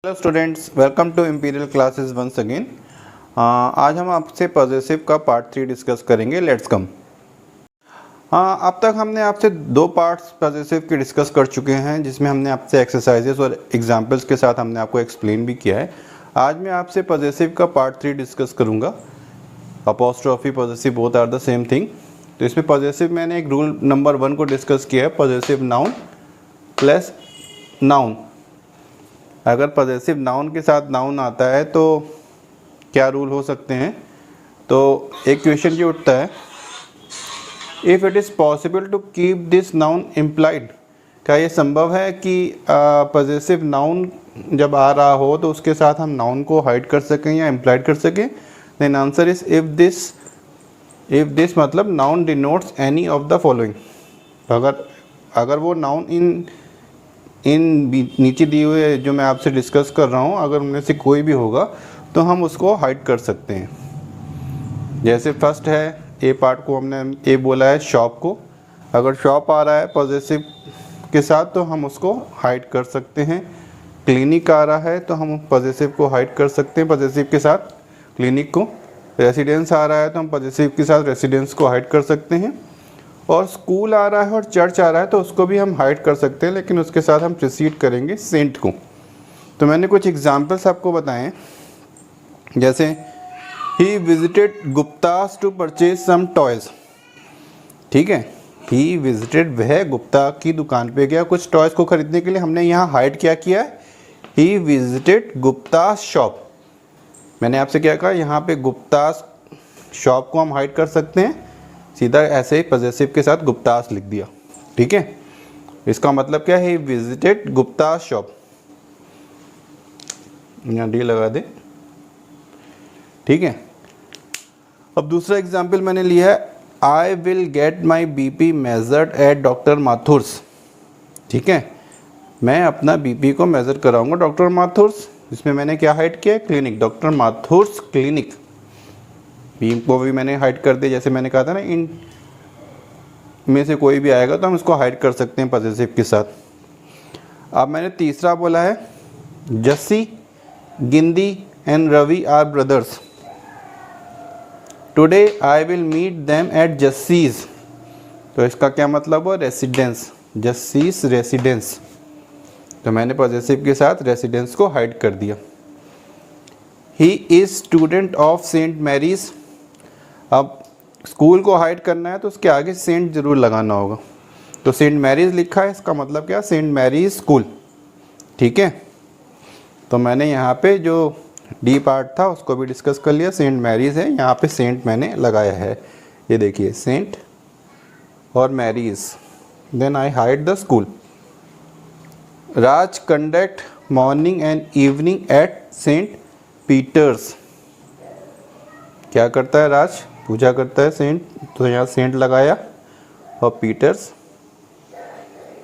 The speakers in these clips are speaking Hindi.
Hello students, welcome to imperial classes once again. आज हम आपसे पॉजेसिव का पार्ट 3 डिस्कस करेंगे। Let's come. अब तक हमने आपसे दो पार्ट्स पॉजेसिव के डिस्कस कर चुके हैं, जिसमें हमने आपसे एक्सरसाइजेस और एग्जांपल्स के साथ हमने आपको एक्सप्लेन भी किया है। आज मैं आपसे पॉजेसिव का पार्ट 3 डिस्कस करूँगा। Apostrophe possessive both are the same thing. तो इसमें पॉजेसिव मैंने एक रूल नंबर 1 को डिस्कस किया है, पॉजेसिव नाउन प्लस नाउन। अगर पॉजेसिव नाउन के साथ नाउन आता है तो क्या रूल हो सकते हैं। तो एक क्वेश्चन ये उठता है, if it is possible to keep this noun implied. क्या ये संभव है कि पॉजेसिव नाउन जब आ रहा हो तो उसके साथ हम नाउन को हाइड कर सकें या इम्प्लाइड कर सकें। Then answer is if this मतलब noun denotes any of the following. अगर वो नाउन इन नीचे दिए हुए जो मैं आपसे डिस्कस कर रहा हूँ, अगर उनमें से कोई भी होगा तो हम उसको हाइड कर सकते हैं। जैसे फर्स्ट है, ए पार्ट को हमने ए बोला है शॉप को। अगर शॉप आ रहा है पॉजेसिव के साथ तो हम उसको हाइड कर सकते हैं। क्लिनिक आ रहा है तो हम पॉजेसिव को हाइड कर सकते हैं पॉजेसिव के साथ क्लिनिक को। रेसिडेंस आ रहा है तो हम पॉजेसिव के साथ रेसिडेंस को हाइड कर सकते हैं। और स्कूल आ रहा है और चर्च आ रहा है तो उसको भी हम हाइड कर सकते हैं, लेकिन उसके साथ हम प्रोसीड करेंगे सेंट को। तो मैंने कुछ एग्जांपल्स आपको बताएं, जैसे he visited Guptas to purchase some toys. ठीक है, ही विजिटेड, वह गुप्ता की दुकान पे गया कुछ टॉयज़ को ख़रीदने के लिए। हमने यहाँ हाइड क्या किया है, ही विजिटेड गुप्तास शॉप। मैंने आपसे क्या कहा, यहाँ पे गुप्तास शॉप को हम हाइड कर सकते हैं, सीधा ऐसे ही पॉजेसिव के साथ गुप्तास लिख दिया। ठीक है, इसका मतलब क्या है, विजिटेड गुप्तास शॉप, यहाँ डी लगा दे। ठीक है, अब दूसरा एग्जाम्पल मैंने लिया है, I will get my BP measured at doctor Mathur's. ठीक है, मैं अपना बीपी को मेज़र कराऊंगा डॉक्टर माथुर्स। इसमें मैंने क्या हाइड किया है, clinic, doctor Mathurs clinic. B को भी मैंने हाइड कर दिया। जैसे मैंने कहा था ना, इन में से कोई भी आएगा तो हम इसको हाइड कर सकते हैं पॉजेसिव के साथ। अब मैंने तीसरा बोला है, Jassi, Gindi and Ravi are brothers. Today I will meet them at Jassi's. तो इसका क्या मतलब हो, रेसिडेंस, जस्सीज रेसिडेंस। तो मैंने पॉजेसिव के साथ रेसिडेंस को हाइड कर दिया। He is student of saint Mary's. अब स्कूल को हाइड करना है तो उसके आगे सेंट जरूर लगाना होगा। तो सेंट मैरीज लिखा है, इसका मतलब क्या, सेंट मैरीज स्कूल। ठीक है, तो मैंने यहाँ पे जो डी पार्ट था उसको भी डिस्कस कर लिया। सेंट मैरीज है, यहाँ पे सेंट मैंने लगाया है, ये देखिए सेंट और Mary's. Then I hide the school. Raj conduct morning and evening at Saint Peter's. क्या करता है राज, पूजा करता है सेंट, तो यहाँ सेंट लगाया और पीटर्स।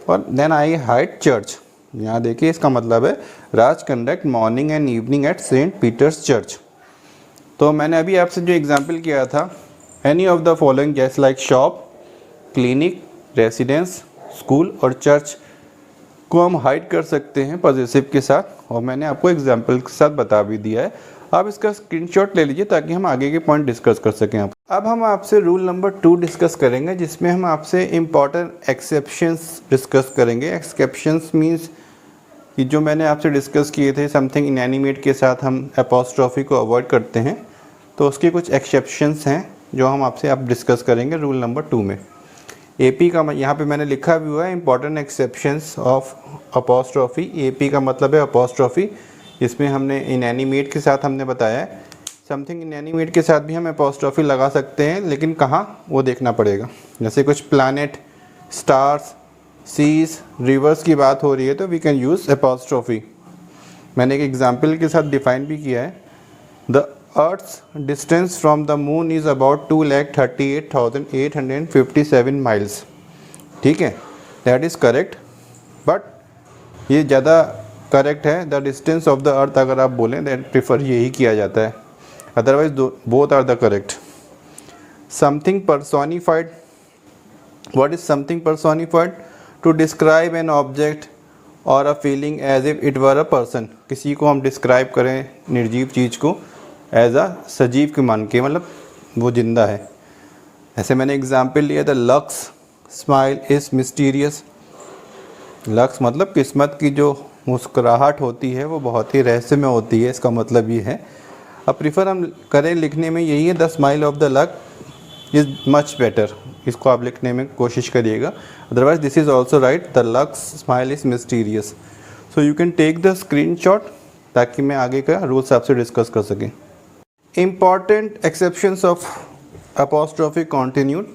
और देन आई हाइड चर्च। यहाँ देखिए इसका मतलब है Raj conduct morning and evening at Saint Peter's church. तो मैंने अभी आपसे जो एग्जांपल किया था, एनी ऑफ द फॉलोइंग जैसे like shop, clinic, residence, school और चर्च को हम हाइड कर सकते हैं पॉजेसिव के साथ, और मैंने आपको एग्जाम्पल के साथ बता भी दिया है। आप इसका स्क्रीनशॉट ले लीजिए ताकि हम आगे के पॉइंट डिस्कस कर सकें। अब हम आपसे रूल नंबर 2 डिस्कस करेंगे, जिसमें हम आपसे इम्पॉर्टेंट एक्सेप्शंस डिस्कस करेंगे। एक्सेप्शंस मीन्स कि जो मैंने आपसे डिस्कस किए थे, समथिंग इनएनिमेट के साथ हम अपॉस्ट्रोफी को अवॉइड करते हैं, तो उसके कुछ एक्सेप्शंस हैं जो हम आपसे अब डिस्कस करेंगे रूल नंबर 2 में। एपी का यहाँ पे मैंने लिखा भी हुआ है, important exceptions of apostrophe. AP का मतलब है अपॉस्ट्रोफी, इसमें हमने इनएनिमेट के साथ हमने बताया है। समथिंग इनएनिमेट के साथ भी हम अपॉस्ट्रोफी लगा सकते हैं, लेकिन कहाँ वो देखना पड़ेगा। जैसे कुछ प्लैनेट, स्टार्स, सीज, रिवर्स की बात हो रही है तो वी कैन यूज़ अपॉस्ट्रोफी। मैंने एक एग्जाम्पल के साथ डिफाइन भी किया है, the earth's distance from the moon is about 2,38,857 miles. ठीक है, दैट इज़ करेक्ट, बट ये ज़्यादा करेक्ट है। The distance of the earth अगर आप बोलें दैट प्रीफर यही किया जाता है, otherwise both are the correct. Something personified, what is something personified, to describe an object और a feeling as if it were a person, किसी को हम डिस्क्राइब करें निर्जीव चीज़ को एज अ सजीव के मान के, मतलब वो जिंदा है। ऐसे मैंने एग्जाम्पल लिया था, lux smile is mysterious. Lux मतलब किस्मत की जो मुस्कुराहट होती है वो बहुत ही रहस्यमय होती है, इसका मतलब ये है। अब प्रीफर हम करें लिखने में यही है, the smile of the luck is much better, इसको आप लिखने में कोशिश करिएगा। Otherwise this is also right, the luck's smile is mysterious. So you can take the screenshot ताकि मैं आगे का रूल्स आपसे डिस्कस कर सकें। Important exceptions of apostrophe continued.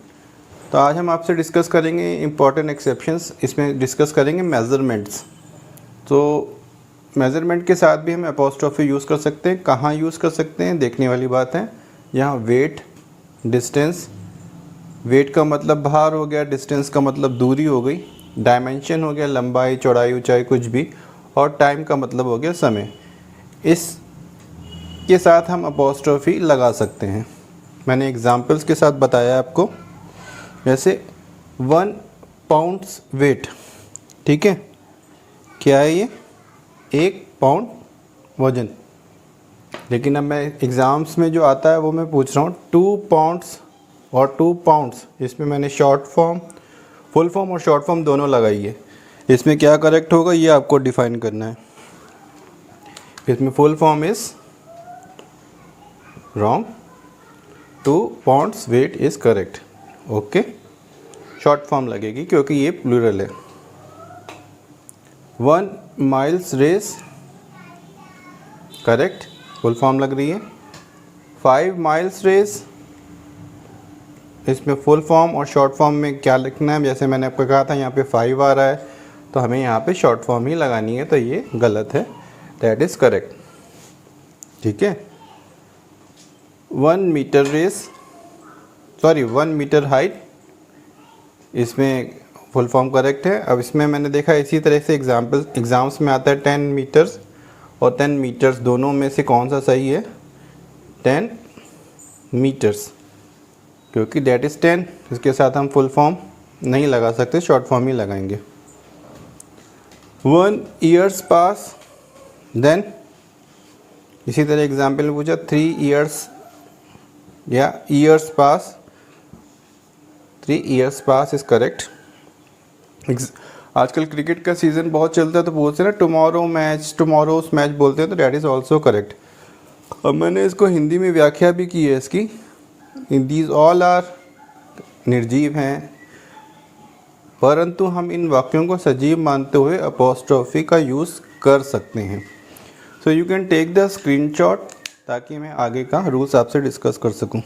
तो आज हम आपसे डिस्कस करेंगे इम्पॉर्टेंट एक्सेप्शंस, इसमें डिस्कस करेंगे मेज़रमेंट्स। तो मेज़रमेंट के साथ भी हम अपॉस्ट्रोफी यूज़ कर सकते हैं। कहाँ यूज़ कर सकते हैं देखने वाली बात है। यहाँ वेट, डिस्टेंस, वेट का मतलब भार हो गया, डिस्टेंस का मतलब दूरी हो गई, डायमेंशन हो गया लंबाई चौड़ाई ऊंचाई कुछ भी, और टाइम का मतलब हो गया समय। इस के साथ हम अपॉस्ट्रोफी लगा सकते हैं। मैंने एग्जांपल्स के साथ बताया आपको, जैसे 1 पाउंड्स वेट, ठीक है, क्या है ये, 1 पाउंड वजन। लेकिन अब मैं एग्ज़ाम्स में जो आता है वो मैं पूछ रहा हूँ 2 पाउंड्स और 2 पाउंड्स, इसमें मैंने शॉर्ट फॉर्म, फुल फॉर्म और शॉर्ट फॉर्म दोनों लगाई है। इसमें क्या करेक्ट होगा ये आपको डिफाइन करना है। इसमें full form is wrong, 2 pounds weight is correct, okay. Short form लगेगी क्योंकि ये प्लूरल है। 1 miles race, correct, full form लग रही है। 5 माइल्स रेस, इसमें फुल फॉर्म और शॉर्ट फॉर्म में क्या लिखना है, जैसे मैंने आपको कहा था यहाँ पे 5 आ रहा है तो हमें यहाँ पे शॉर्ट फॉर्म ही लगानी है, तो ये गलत है, दैट इज़ करेक्ट, ठीक है। 1 metre race, sorry 1 metre height, इसमें फुल फॉर्म करेक्ट है। अब इसमें मैंने देखा इसी तरह से एग्ज़ाम्स में आता है 10 मीटर्स और 10 मीटर्स, दोनों में से कौन सा सही है, 10 मीटर्स, क्योंकि दैट इज़ 10, इसके साथ हम फुल फॉर्म नहीं लगा सकते, शॉर्ट फॉर्म ही लगाएंगे। 1 ईयर्स पास, देन इसी तरह एग्जाम्पल में पूछा 3 ईयर्स या years pass, 3 years pass is correct. आजकल क्रिकेट का सीज़न बहुत चलता है तो बोलते हैं ना टुमारोज मैच बोलते हैं, तो डैट इज़ ऑल्सो करेक्ट। अब मैंने इसको हिंदी में व्याख्या भी की है इसकी, दीज ऑल आर निर्जीव हैं, परंतु हम इन वाक्यों को सजीव मानते हुए अपॉस्ट्रोफी का यूज़ कर सकते हैं। So you can take the screenshot ताकि मैं आगे का रूल्स आपसे डिस्कस कर सकूं।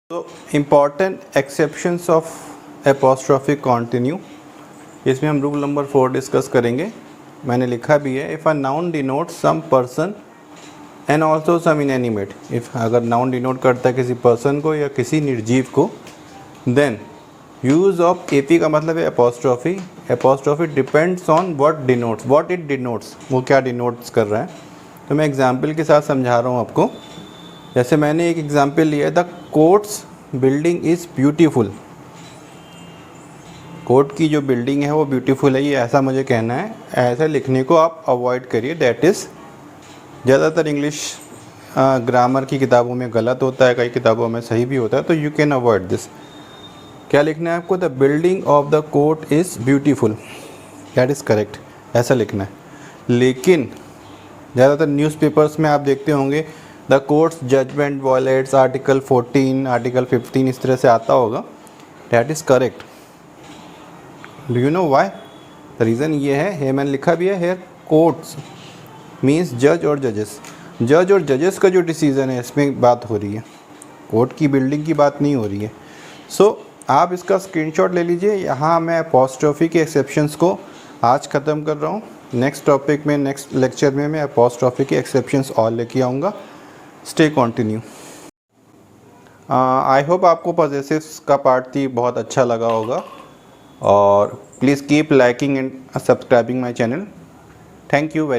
तो important exceptions of apostrophe continue, इसमें हम रूल नंबर 4 डिस्कस करेंगे। मैंने लिखा भी है, if a noun denote some person and also some inanimate, if अगर नाउन डिनोट करता है किसी पर्सन को या किसी निर्जीव को, देन यूज़ ऑफ एपी का मतलब है apostrophe. Apostrophe depends on what it denotes, वो क्या डिनोट्स कर रहा है। तो मैं एग्जाम्पल के साथ समझा रहा हूँ आपको। जैसे मैंने एक एग्जाम्पल लिया है, the courts building is beautiful, court की जो बिल्डिंग है वो ब्यूटीफुल है, ये ऐसा मुझे कहना है। ऐसा लिखने को आप अवॉइड करिए, दैट इज़ ज़्यादातर इंग्लिश ग्रामर की किताबों में गलत होता है, कई किताबों में सही भी होता है, तो यू कैन अवॉइड दिस। क्या लिखना है आपको, the building of the court is beautiful, that is correct, ऐसा लिखना है। लेकिन ज़्यादातर न्यूज़पेपर्स में आप देखते होंगे the court's judgement violates article 14, article 15, इस तरह से आता होगा, that is correct. Do you know why? The reason ये है, मैंने लिखा भी है हेयर, कोर्ट्स मीन्स जज और जजेस, जज और जजेस का जो डिसीज़न है इसमें बात हो रही है, कोर्ट की बिल्डिंग की बात नहीं हो रही है। सो आप इसका स्क्रीनशॉट ले लीजिए। यहाँ मैं अपॉस्ट्रोफी के एक्सेप्शंस को आज ख़त्म कर रहा हूँ। नेक्स्ट टॉपिक में, नेक्स्ट लेक्चर में मैं अपॉस्ट्रोफी के एक्सेप्शंस और लेके आऊँगा। Stay continue. आई होप आपको पॉजेसिव्स का पार्ट 3 बहुत अच्छा लगा होगा, और please keep liking and subscribing my channel. Thank you very